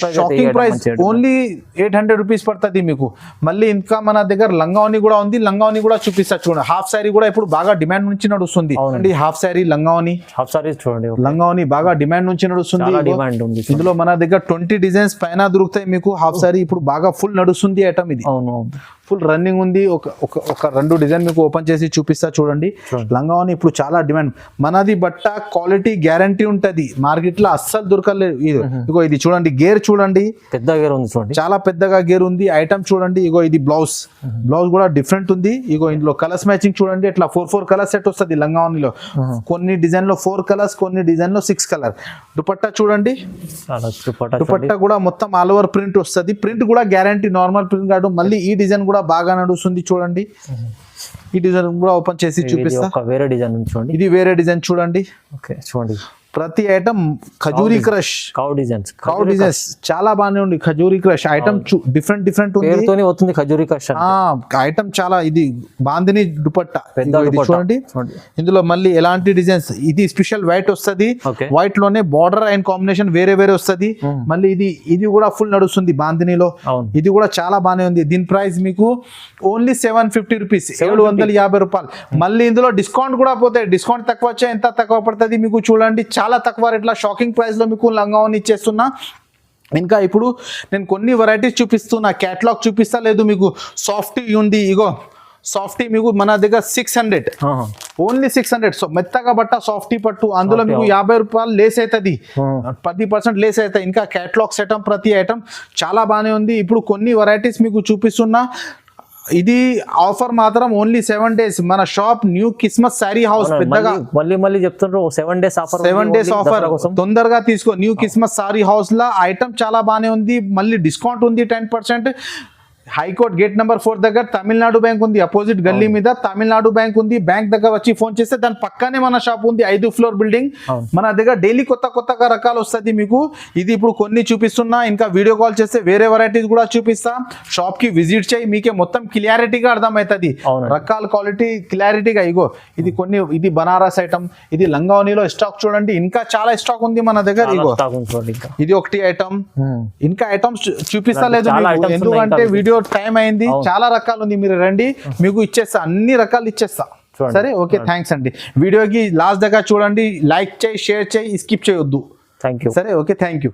ప్రైస్. ఓన్లీ 800 రూపీస్ పడుతుంది మీకు. మళ్ళీ ఇంకా మన దగ్గర లంగావని కూడా ఉంది. లంగావని కూడా చూపిస్తా చూడండి. హాఫ్ శారీ కూడా ఇప్పుడు బాగా డిమాండ్ నుంచి నడుస్తుంది. హాఫ్ శారీ లంగావని,
హాఫ్ శారీ చూడండి.
లంగావని బాగా డిమాండ్ నుంచి నడుస్తుంది. ఇందులో మన దగ్గర 20 డిజైన్స్ పైన దొరుకుతాయి మీకు. హాఫ్ శారీ ఇప్పుడు బాగా ఫుల్ నడుస్తుంది ఐటమ్. ఇది ఫుల్ రన్నింగ్ ఉంది. ఒక రెండు డిజైన్ మీకు ఓపెన్ చేసి చూపిస్తా చూడండి. లంగావని ఇప్పుడు చాలా డిమాండ్. మనది బట్ట క్వాలిటీ గ్యారంటీ ఉంటది, మార్కెట్ లో అస్సలు దొరకలేదు. ఇగో ఇది చూడండి, గేర్ చూడండి,
పెద్ద గేర్ ఉంది చూడండి,
చాలా పెద్దగా గేర్ ఉంది. ఐటమ్ చూడండి, ఇగో ఇది బ్లౌజ్ కూడా డిఫరెంట్ ఉంది. ఇగో ఇందులో కలర్స్ మ్యాచింగ్ చూడండి, ఇట్లా 4 కలర్ సెట్ వస్తుంది లంగావనిలో. కొన్ని డిజైన్ లో 4 కలర్స్, కొన్ని డిజైన్ లో 6 కలర్. దుపట్టా చూడండి, దుపట్టా కూడా మొత్తం ఆల్ ఓవర్ ప్రింట్ వస్తుంది. ప్రింట్ కూడా గ్యారంటీ, నార్మల్ ప్రింట్ కాదు. మళ్ళీ ఈ డిజైన్ కూడా బాగా నడుస్తుంది చూడండి. ఈ డిజైన్ కూడా ఓపెన్ చేసి చూపిస్తా.
వేరే డిజైన్ చూడండి,
ఇది వేరే డిజైన్ చూడండి.
ఓకే చూడండి,
ప్రతి ఐటమ్ ఖజూరీ క్రష్, కౌ డిజైన్స్ చాలా బాగానే ఉంది. ఖజూరీ క్రష్ ఐటమ్ డిఫరెంట్ ఉంది.
అవుతుంది ఖజూరీ క్రష్
ఐటమ్ చాలా. ఇది బాందిని దుపట్టా చూడండి. ఇందులో మళ్ళీ ఎలాంటి డిజైన్స్, ఇది స్పెషల్ వైట్ వస్తుంది. వైట్ లోనే బార్డర్ అండ్ కాంబినేషన్ వేరే వస్తుంది. మళ్ళీ ఇది కూడా ఫుల్ నడుస్తుంది బాందినిలో. ఇది కూడా చాలా బాగానే ఉంది. దీని ప్రైస్ మీకు ఓన్లీ 750 రూపీస్, 750 రూపాయలు. మళ్ళీ ఇందులో డిస్కౌంట్ కూడా పోతాయి. డిస్కౌంట్ తక్కువ వచ్చా ఎంత తక్కువ పడుతుంది మీకు చూడండి. చాలా తక్కువ రేట్ల షాకింగ్ ప్రైస్ లో మీకు లంగావని ఇచ్చేస్తున్నా. ఇంకా ఇప్పుడు నేను కొన్ని వెరైటీస్ చూపిస్తున్నా, క్యాటలాగ్ చూపిస్తా. లేదు మీకు సాఫ్టీ ఉంది, ఇగో సాఫ్టీ మీకు మన దగ్గర 600, ఓన్లీ 600. సో మెత్తగా బట్ట సాఫ్టీ పట్టు, అందులో మీకు 50 రూపాయలు లేస్ అవుతుంది, 10% లేస్ అవుతాయి. ఇంకా క్యాటలాగ్ సెటమ్ ప్రతి ఐటమ్ చాలా బాగానే ఉంది. ఇప్పుడు కొన్ని వెరైటీస్ మీకు చూపిస్తున్నా. ఇది ఆఫర్ మాత్రం ఓన్లీ 7 days. మన shop new Christmas sorry house. పెద్దగా మళ్ళీ
చెప్తున్నారు 7 days ఆఫర్,
7 days ఆఫర్. తొందరగా తీసుకో. న్యూ క్రిస్మస్ సారీ హౌస్ లా ఐటమ్ చాలా బాగానే ఉంది. మళ్ళీ డిస్కౌంట్ ఉంది 10%. హైకోర్ట్ గేట్ నెంబర్ 4 దగ్గర తమిళనాడు బ్యాంక్ ఉంది, అపోజిట్ గల్లీ మీద తమిళనాడు బ్యాంక్ ఉంది. బ్యాంక్ దగ్గర వచ్చి ఫోన్ చేస్తే దాని పక్కనే మన షాప్ ఉంది, 5 ఫ్లోర్ బిల్డింగ్. మన దగ్గర డైలీ కొత్తగా రకాలు వస్తుంది మీకు. ఇది ఇప్పుడు కొన్ని చూపిస్తున్నా, ఇంకా వీడియో కాల్ చేస్తే వేరే వెరైటీస్ కూడా చూపిస్తా. షాప్ కి విజిట్ చేయి, మీకే మొత్తం క్లారిటీగా అర్థమవుతుంది, రకాల క్వాలిటీ క్లారిటీగా. ఇగో ఇది బనారస్ ఐటమ్, ఇది లంగావనిలో స్టాక్ చూడండి. ఇంకా చాలా స్టాక్ ఉంది మన దగ్గర. ఇగో ఇది ఒకటి ఐటమ్, ఇంకా ఐటమ్స్ చూపిస్తా లేదు ఎందుకంటే వీడియో టైం అయింది. చాలా రకాలు ఉంది, మీరు రండి, మీకు ఇచ్చేస్తా, అన్ని రకాలు ఇచ్చేస్తా. సరే, ఓకే, థ్యాంక్స్ అండి. వీడియోకి లాస్ట్ దగ్గర చూడండి, లైక్ చేయి, షేర్ చేయి, స్కిప్ చేయొద్దు.
Thank you.
సరే, ఓకే, థ్యాంక్ యూ.